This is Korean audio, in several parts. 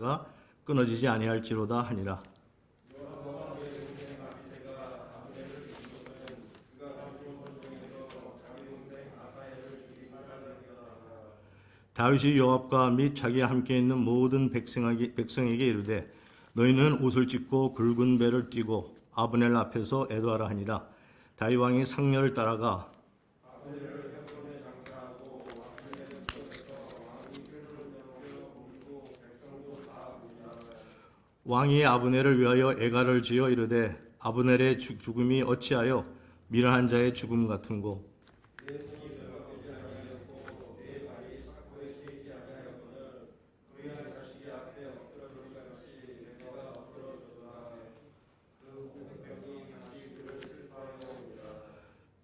가 끊어지지 아니할지로다 하니라. 다윗이 요압과 및 자기와 함께 있는 모든 백성에게 이르되 너희는 옷을 찢고 굵은 배를 띠고 아브넬 앞에서 애도하라 하니라. 다윗 왕이 상렬을 따라가 왕이 아브넬을 위하여 애가를 지어 이르되 아브넬의 죽음이 어찌하여 미련한 자의 죽음 같은고.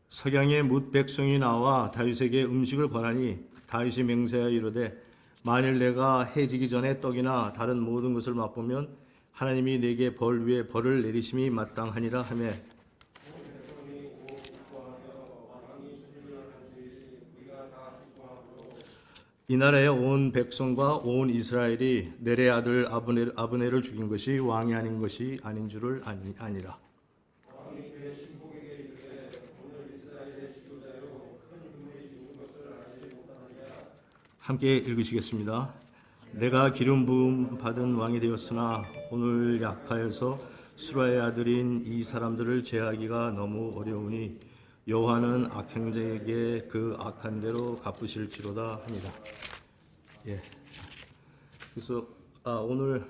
석양에 뭇 백성이 나와 다윗에게 음식을 권하니 다윗이 맹세하여 이르되 만일 내가 해지기 전에 떡이나 다른 모든 것을 맛보면 하나님이 내게 벌 위에 벌을 내리심이 마땅하니라 하며 이 나라의 온 백성과 온 이스라엘이 넬의 아들 아브넬을 죽인 것이 왕이 아닌 것이 아닌 줄을 아니라. 함께 읽으시겠습니다. 내가 기름 부음 받은 왕이 되었으나 오늘 약하여서 수라의 아들인 이 사람들을 제하기가 너무 어려우니 여호와는 악행자에게 그 악한 대로 갚으실지로다 합니다. 예. 그래서 오늘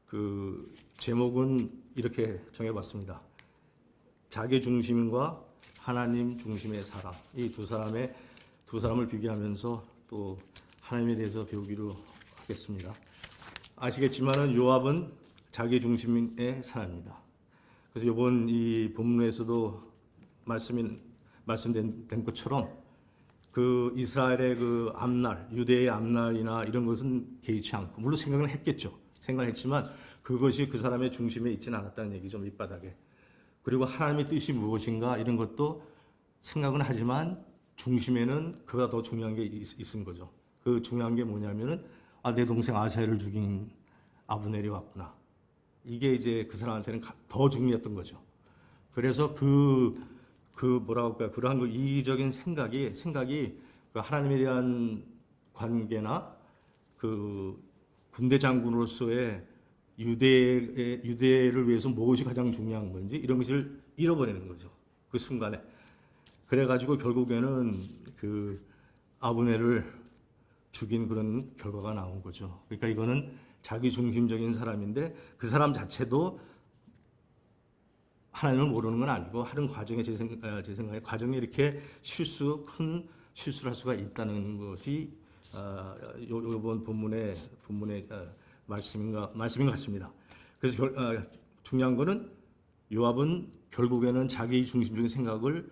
그 제목은 이렇게 정해봤습니다. 자기 중심과 하나님 중심의 사람. 이 두 사람을 비교하면서 또 하나님에 대해서 배우기로 하겠습니다. 아시겠지만은 요압은 자기 중심의 사람입니다. 그래서 이번 이 본문에서도 말씀된 것처럼 그 이스라엘의 그 앞날, 유대의 앞날이나 이런 것은 개의치 않고 물론 생각을 했겠죠. 생각했지만 그것이 그 사람의 중심에 있지는 않았다는 얘기죠. 밑바닥에. 그리고 하나님의 뜻이 무엇인가 이런 것도 생각은 하지만 중심에는 그가 더 중요한 게 있은 거죠. 그 중요한 게 뭐냐면은 내 동생 아사엘을 죽인 아브넬이 왔구나. 이게 이제 그 사람한테는 더 중요했던 거죠. 그래서 뭐라고 할까요? 그러한 그 이기적인 생각이 그 하나님에 대한 관계나 그 군대 장군으로서의 유대를 위해서 무엇이 가장 중요한 건지 이런 것을 잃어버리는 거죠. 그 순간에. 그래가지고 결국에는 그 아브넬을 죽인 그런 결과가 나온 거죠. 그러니까 이거는 자기 중심적인 사람인데 그 사람 자체도 하나님을 모르는 건 아니고 하는 과정에 제 생각에 과정에 이렇게 큰 실수를 할 수가 있다는 것이 이번 본문의 말씀인 것 같습니다. 그래서 중요한 거는 요압은 결국에는 자기 중심적인 생각을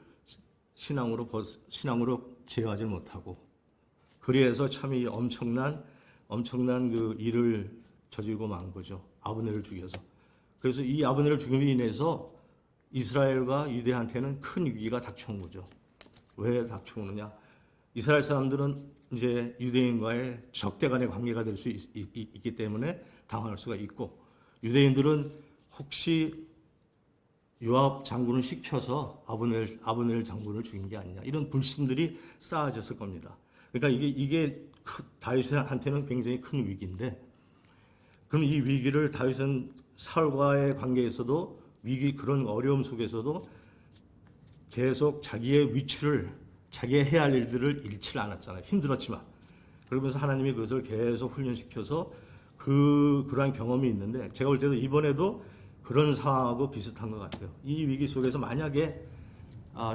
신앙으로 제어하지 못하고 그래서 참 이 엄청난 그 일을 저지르고 만 거죠. 아브넬을 죽여서. 그래서 이 아브넬을 죽임으로 인해서 이스라엘과 유대한테는 큰 위기가 닥쳐온 거죠. 왜 닥쳐오느냐? 이스라엘 사람들은 이제 유대인과의 적대 간의 관계가 될 수 있기 때문에 당할 수가 있고 유대인들은 혹시 요압 장군을 시켜서 아브넬 장군을 죽인 게 아니냐 이런 불신들이 쌓아졌을 겁니다. 그러니까 이게 다윗한테는 굉장히 큰 위기인데 그럼 이 위기를 다윗은 사울과의 관계에서도 그런 어려움 속에서도 계속 자기의 위치를 자기의 해야 할 일들을 잃지 않았잖아요. 힘들었지만 그러면서 하나님이 그것을 계속 훈련시켜서 그러한 경험이 있는데 제가 볼 때도 이번에도 그런 상황하고 비슷한 것 같아요. 이 위기 속에서 만약에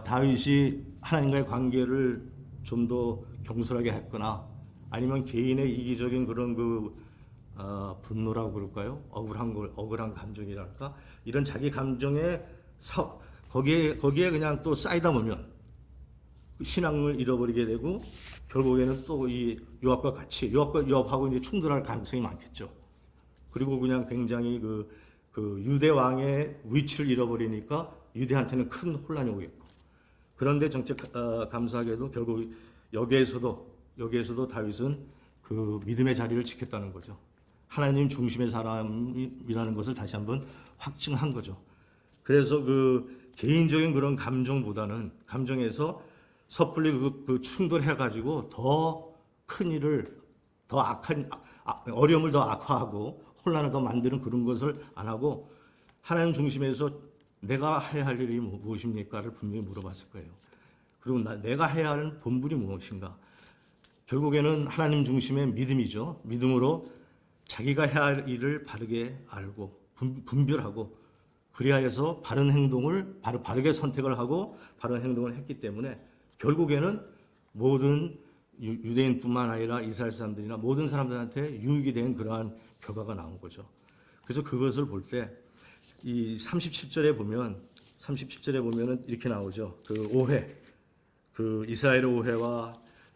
다윗이 하나님과의 관계를 좀 더 경솔하게 했거나 아니면 개인의 이기적인 그런 분노라고 그럴까요? 억울한 감정이랄까? 이런 자기 감정에 거기에 그냥 또 쌓이다 보면 신앙을 잃어버리게 되고 결국에는 또 이 요압하고 이제 충돌할 가능성이 많겠죠. 그리고 그냥 굉장히 그 유대 왕의 위치를 잃어버리니까 유대한테는 큰 혼란이 오겠고. 그런데 감사하게도 결국 여기에서도 다윗은 그 믿음의 자리를 지켰다는 거죠. 하나님 중심의 사람이라는 것을 다시 한번 확증한 거죠. 그래서 그 개인적인 그런 감정보다는 감정에서 섣불리 그 충돌해가지고 더 큰 일을 더 악한 어려움을 더 악화하고 혼란을 더 만드는 그런 것을 안 하고 하나님 중심에서 내가 해야 할 일이 무엇입니까를 분명히 물어봤을 거예요. 그리고 내가 해야 하는 본분이 무엇인가? 결국에는 하나님 중심의 믿음이죠. 믿음으로 자기가 해야 할 일을 바르게 알고 분별하고 그리하여서 바른 행동을 바르게 선택을 하고 바른 행동을 했기 때문에 결국에는 모든 유대인뿐만 아니라 이스라엘 사람들이나 모든 사람들한테 유익이 된 그러한 결과가 나온 거죠. 그래서 그것을 볼 때 이 37절에 보면은 이렇게 나오죠. 그 오해, 그 이스라엘의 오해와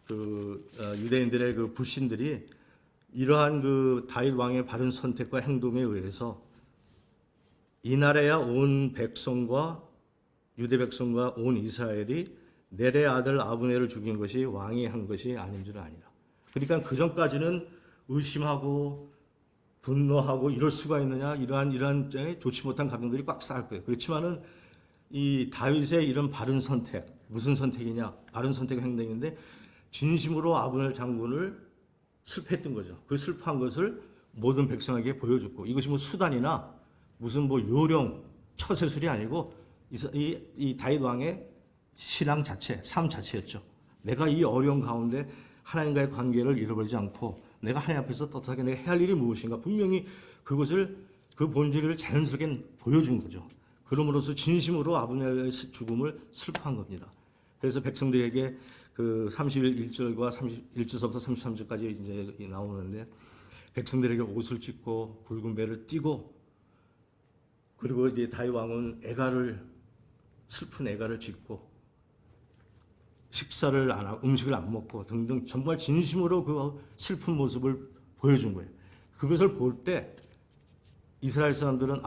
그 유대인들의 그 불신들이 이러한 그 다윗 왕의 바른 선택과 행동에 의해서 이날에야 온 백성과 유대 백성과 온 이스라엘이 넬의 아들 아브넬을 죽인 것이 왕이 한 것이 아닌 줄 아니라. 그러니까 그 전까지는 의심하고 분노하고 이럴 수가 있느냐 이러한 좋지 못한 감정들이 꽉 쌓을 거예요. 그렇지만은 이 다윗의 이런 바른 선택, 무슨 선택이냐? 바른 선택 행동인데 진심으로 아브넬 장군을 슬퍼했던 거죠. 그 슬퍼한 것을 모든 백성에게 보여줬고 이것이 뭐 수단이나 무슨 뭐 요령, 처세술이 아니고 이 다윗 왕의 신앙 자체, 삶 자체였죠. 내가 이 어려운 가운데 하나님과의 관계를 잃어버리지 않고 내가 하나님 앞에서 떳떳하게 내가 해야 할 일이 무엇인가 분명히 그것을 그 본질을 자연스럽게 보여준 거죠. 그러므로서 진심으로 아브넬의 죽음을 슬퍼한 겁니다. 그래서 백성들에게 그 31절과 31절서부터 33절까지 이제 나오는데 백성들에게 옷을 찢고 굵은 배를 띠고 그리고 이제 다윗 왕은 슬픈 애가를 짓고 식사를 안 하고 음식을 안 먹고 등등 정말 진심으로 그 슬픈 모습을 보여준 거예요. 그것을 볼 때 이스라엘 사람들은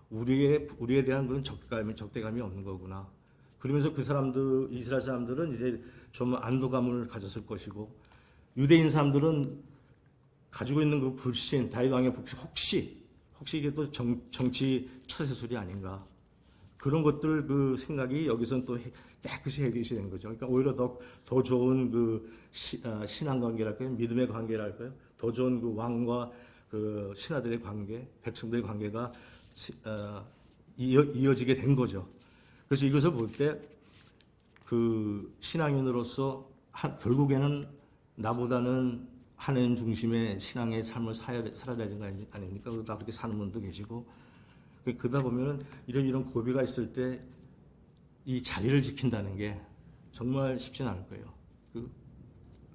우리에 대한 그런 적대감이 없는 거구나. 그러면서 이스라엘 사람들은 이제 좀 안도감을 가졌을 것이고 유대인 사람들은 가지고 있는 그 불신, 다윗 왕의 불신, 혹시 이게 또 정치 처세술이 아닌가. 그런 것들 그 생각이 여기서는 또 깨끗이 해결이 된 거죠. 그러니까 오히려 더 좋은 그 신앙 관계랄까요? 믿음의 관계랄까요? 더 좋은 그 왕과 그 신하들의 관계, 백성들의 관계가 이어지게 된 거죠. 그래서 이것을 볼 때 그 신앙인으로서 결국에는 나보다는 하나님 중심의 신앙의 삶을 살아야 되는 거 아닙니까? 그러다 그렇게 사는 분도 계시고 그러다 보면은 이런 고비가 있을 때 이 자리를 지킨다는 게 정말 쉽지는 않을 거예요. 그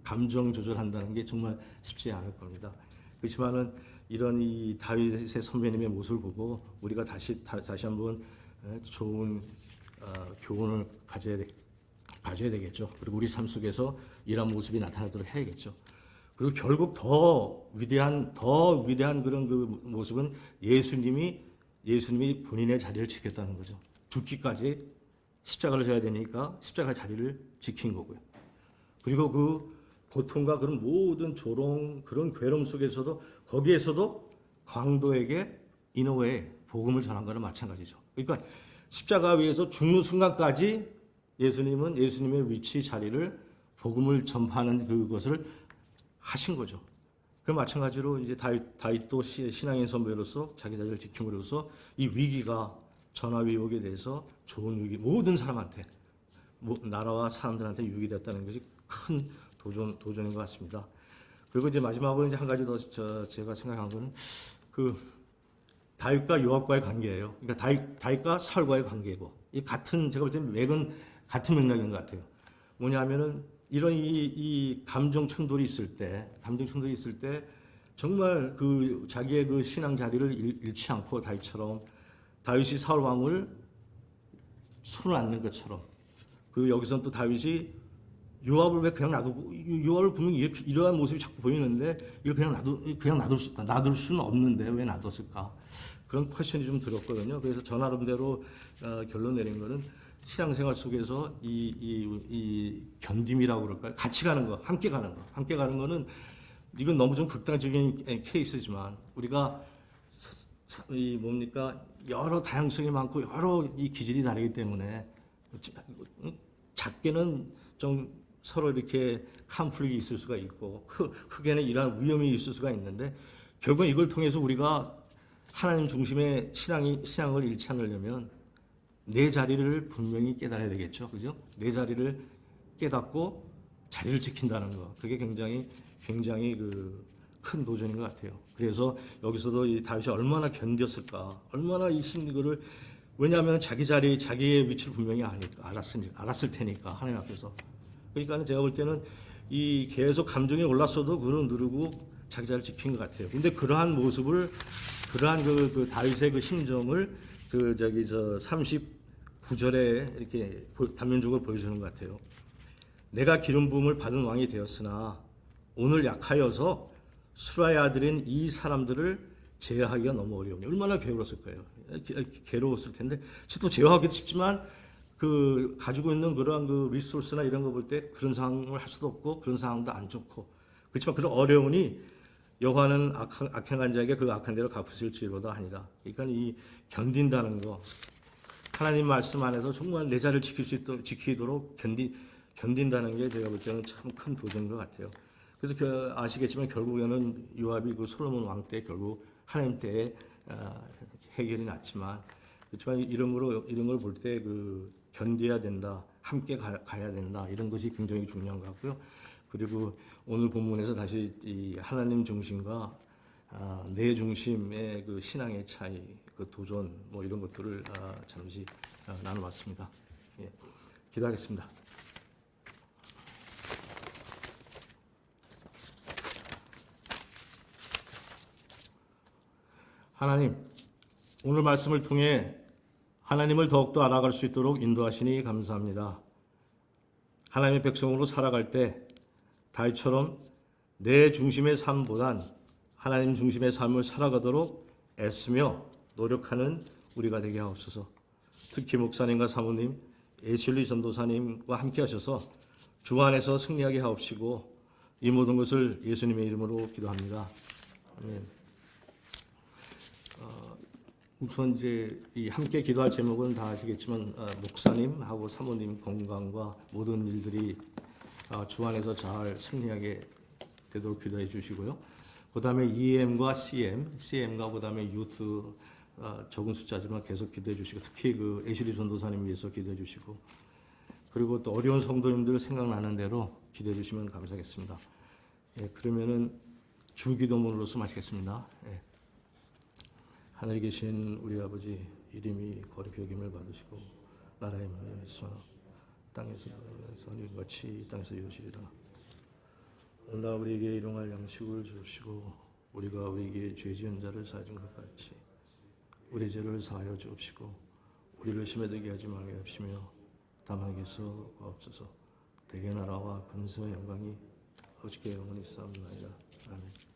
감정 조절한다는 게 정말 쉽지 않을 겁니다. 그렇지만은 이런 이 다윗의 선배님의 모습을 보고 우리가 다시 한번 좋은 교훈을 가져야 되겠죠. 그리고 우리 삶 속에서 이런 모습이 나타나도록 해야겠죠. 그리고 결국 더 위대한 그런 그 모습은 예수님이 본인의 자리를 지켰다는 거죠. 죽기까지 십자가를 져야 되니까 십자가 자리를 지킨 거고요. 그리고 그 고통과 그런 모든 조롱, 그런 괴로움 속에서도 거기에서도 광도에게 인호의 복음을 전한 거는 마찬가지죠. 그러니까 십자가 위에서 죽는 순간까지 예수님의 위치 자리를 복음을 전파하는 그것을 하신 거죠. 그 마찬가지로 이제 다윗도 신앙인 선배로서 자기 자리를 지킴으로써 이 위기가 전화위 오게 돼서 좋은 위기 모든 사람한테 나라와 사람들한테 유익이 됐다는 것이 큰 도전인 것 같습니다. 그리고 이제 마지막으로 이제 한 가지 더 제가 생각한 거는 그 다윗과 요압과의 관계예요. 그러니까 다윗과 사울과의 관계고 제가 볼 때는 맥은 같은 맥락인 것 같아요. 뭐냐면은 이런 이 감정 충돌이 있을 때 정말 그 자기의 그 신앙 자리를 잃지 않고 다윗이 사울 왕을 손을 안 낸 것처럼 그리고 여기서는 또 다윗이 요압을 왜 그냥 놔두고 요압을 분명히 이러한 모습이 자꾸 보이는데 이걸 그냥 놔둘 수는 없는데 왜 놔뒀을까 그런 퀘션이 좀 들었거든요. 그래서 저 나름대로 결론 내린 거는 신앙생활 속에서 이 견딤이라고 그럴까요? 같이 가는 거, 함께 가는 거는 이건 너무 좀 극단적인 케이스지만 우리가 이 뭡니까 여러 다양성이 많고 여러 이 기질이 다르기 때문에 작게는 좀 서로 이렇게 컨플릭이 있을 수가 있고 크게는 이러한 위험이 있을 수가 있는데 결국 이걸 통해서 우리가 하나님 중심의 신앙을 잃지 않으려면 내 자리를 분명히 깨달아야 되겠죠, 그죠? 내 자리를 깨닫고 자리를 지킨다는 거 그게 굉장히 큰 도전인 것 같아요. 그래서 여기서도 이 다윗이 얼마나 견뎠을까, 얼마나 이 심리를 왜냐하면 자기 자리, 자기의 위치를 분명히 알았을 테니까 하나님 앞에서. 그러니까 제가 볼 때는 이 계속 감정이 올랐어도 그걸 누르고 자기 자리를 지킨 것 같아요. 근데 그러한 모습을, 그러한 그 다윗의 그 심정을 39절에 이렇게 단면적으로 보여주는 것 같아요. 내가 기름 부음을 받은 왕이 되었으나 오늘 약하여서 수라의 아들인 이 사람들을 제어하기가 너무 어려우니 얼마나 괴로웠을 거예요. 괴로웠을 텐데 또 제어하기도 쉽지만 그 가지고 있는 그러한 그 리소스나 이런 거 볼 때 그런 상황을 할 수도 없고 그런 상황도 안 좋고 그렇지만 그런 어려우니 여호와는 악행한 자에게 그 악한 대로 갚으실지로다 하니라. 그러니까 이 견딘다는 거 하나님 말씀 안에서 정말 내 자리를 지키도록 견딘다는 게 제가 볼 때는 참 큰 도전인 것 같아요. 그래서 아시겠지만 결국에는 요압이 그 솔로몬 왕 때 결국 하나님 때에 해결이 났지만 그렇지만 이런 걸 볼 때 그 견뎌야 된다, 함께 가야 된다 이런 것이 굉장히 중요한 것 같고요. 그리고 오늘 본문에서 다시 이 하나님 중심과 내 중심의 그 신앙의 차이, 그 도전 뭐 이런 것들을 잠시 나눠봤습니다. 예, 기도하겠습니다. 하나님, 오늘 말씀을 통해 하나님을 더욱더 알아갈 수 있도록 인도하시니 감사합니다. 하나님의 백성으로 살아갈 때 다윗처럼 내 중심의 삶보단 하나님 중심의 삶을 살아가도록 애쓰며 노력하는 우리가 되게 하옵소서. 특히 목사님과 사모님, 애슐리 전도사님과 함께 하셔서 주 안에서 승리하게 하옵시고 이 모든 것을 예수님의 이름으로 기도합니다. 아멘. 우선 이제 이 함께 기도할 제목은 다 아시겠지만 목사님하고 사모님 건강과 모든 일들이 주 안에서 잘 승리하게 되도록 기도해 주시고요. 그다음에 EM과 CM과 그다음에 유트 적은 숫자지만 계속 기도해 주시고 특히 그 애슐리 전도사님 위해서 기도해 주시고 그리고 또 어려운 성도님들 생각나는 대로 기도해 주시면 감사하겠습니다. 예, 그러면은 주기도문으로서 마치겠습니다. 예. 하늘에 계신 우리 아버지 이름이 거룩히 여김을 받으시고 나라의 임하여서 땅에서 선일같이 땅에서 이루시리라. 오늘 우리에게 일용할 양식을 주시고 우리가 우리에게 죄 지은 자를 사하여 준 것 같이 우리 죄를 사하여 주옵시고 우리를 심에 들게 하지 말게 하시며 다만 에게서 구하옵소서. 대개 나라와 근세와 영광이 아버지께 영원히 싸움나이다. 아멘.